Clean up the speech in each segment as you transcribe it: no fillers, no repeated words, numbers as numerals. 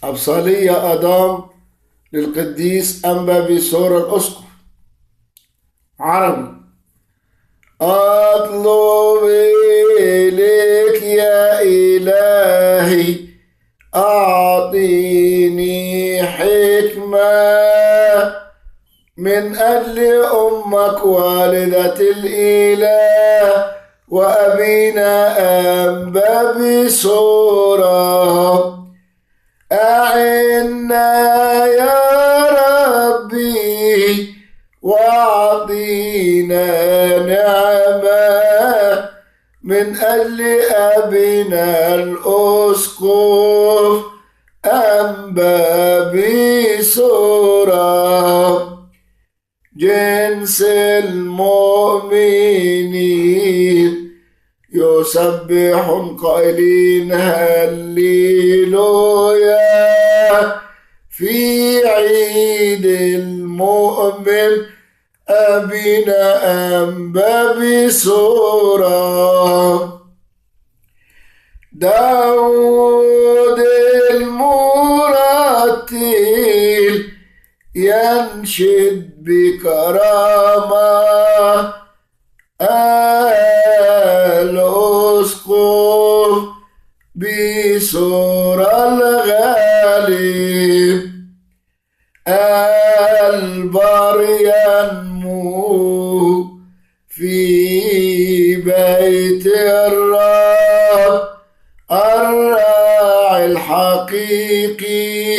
أبصالية أدام للقديس أنبا بيسور الأسقف. عربي. أطلب إليك يا إلهي، أعطيني حكمة من أجل أمك والدة الإله وأبينا أنبا بيسورة. أعنا يا ربي وأعطينا نعمة من أجل أبينا الأسقف أنبا بيسورة. جنس المؤمنين يسبحون قائلين هللويا في عيد المؤمن أبينا أنبا بيسورة. داود المرتل ينشد بكرامة الأسقف بيسورة الغالب. البر ينمو في بيت الرب، الراعي الحقيقي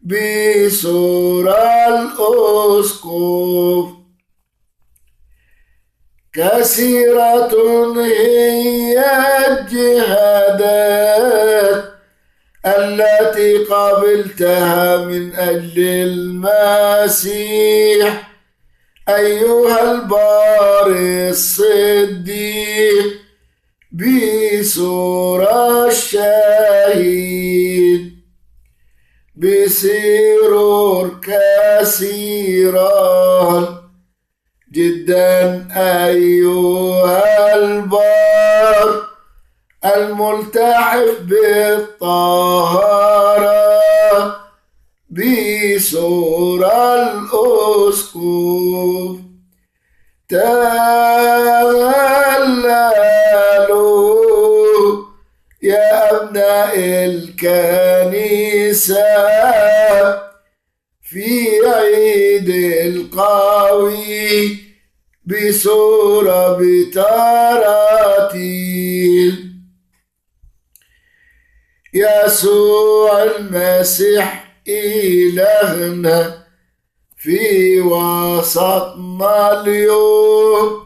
بيسورة الأسقف. كثيرة هي الجهادات التي قبلتها من أجل المسيح أيها البار الصديق بيسورة الشهيد. بسرور كثيرا جدا أيها البار الملتحف بالطهارة بيسورة الأسقف. تهللوا يا أبناء الكنيسة في عيد القوي بسورة بتراتيل. يسوع المسيح إلهنا في وسطنا اليوم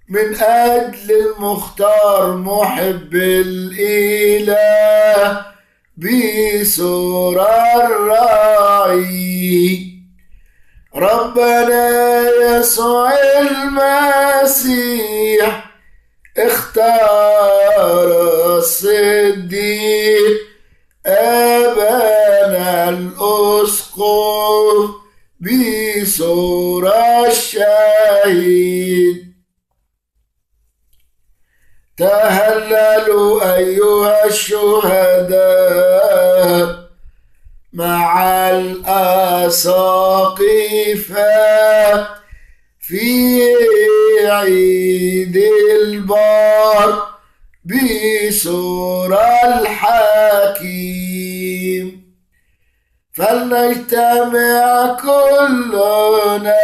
من أجل المختار محب الإله بسورة الراعي. ربنا يسوع المسيح اختار الصديق أبانا الأسقف بسورة الشهيد. تهللوا أيها الشهداء مع الأساقفة في عيد البار بسورة الحكيم. فلنجتمع كلنا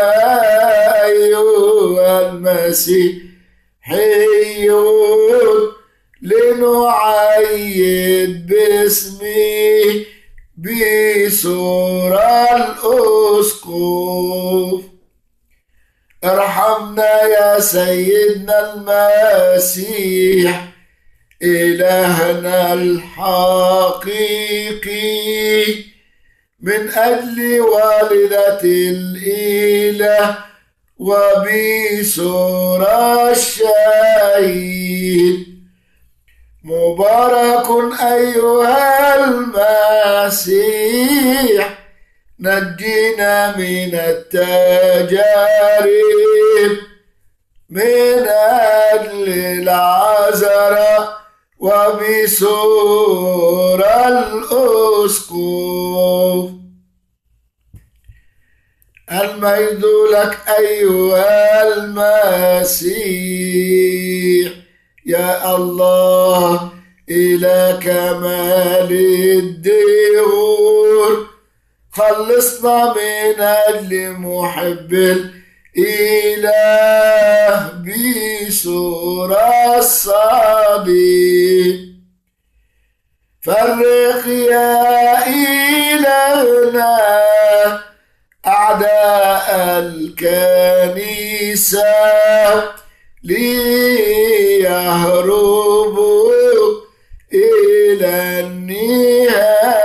أيها المسيحيون لنعيد باسمه بسورة الأسقف. ارحمنا يا سيدنا المسيح إلهنا الحقيقي من أجل والدة الإله وبسورة الشهيد. مبارك أيها المسيح نجينا من التجارب من أجل العذراء وبسورة الأسقف. المجد لك أيها المسيح يا الله إلى كمال الدهور. خلصنا من أجل محب الإله بسورة الصليب. فرق يا إلهنا أعداء الكنيسة ليهربوا إلى النهاية.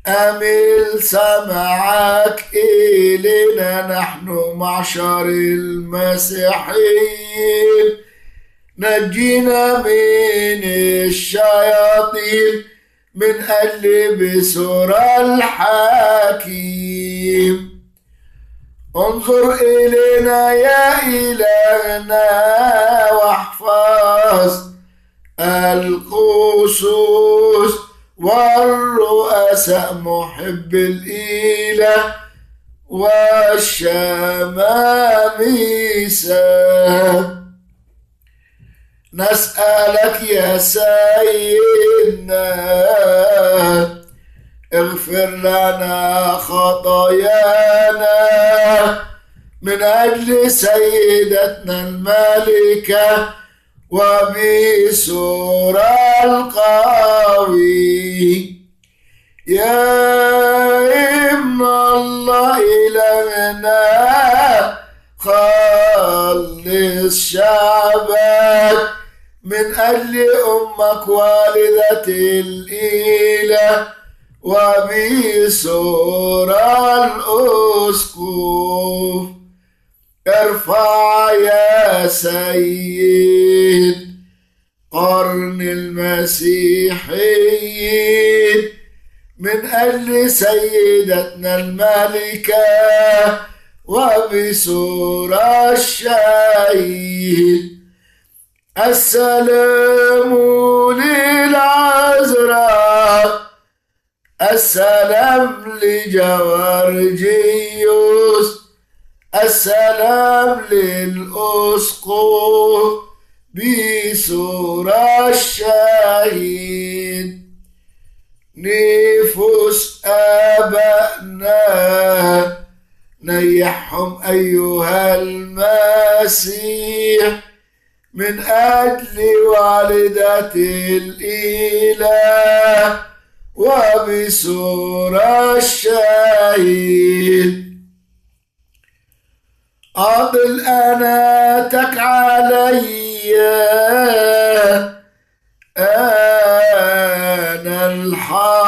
أمل سمعك إلينا نحن معشر المسيحيين. نجينا من الشياطين من أجل بسورة الحكيم. انظر إلينا يا إلهنا واحفظ القصوص والرؤساء محب الإله والشمامسة. نسألك يا سيدنا اغفر لنا خطايانا من أجل سيدتنا الملكة وبسورة القوي. يا ابن الله إلهنا خلص شعبك من أجل أمك والدة الإله وبسورة الأسقف. ارفع يا سيد قرن المسيحيين من أجل سيدتنا الملكة وبسورة الشهيد. السلام للعذراء، السلام لجوارجيوس، السلام للأسقف بسورة الشهيد. نفوس آبائنا نيحهم أيها المسيح من أجل والدة الإله وبسورة الشهيد. أضل أناتك علي أنا الحق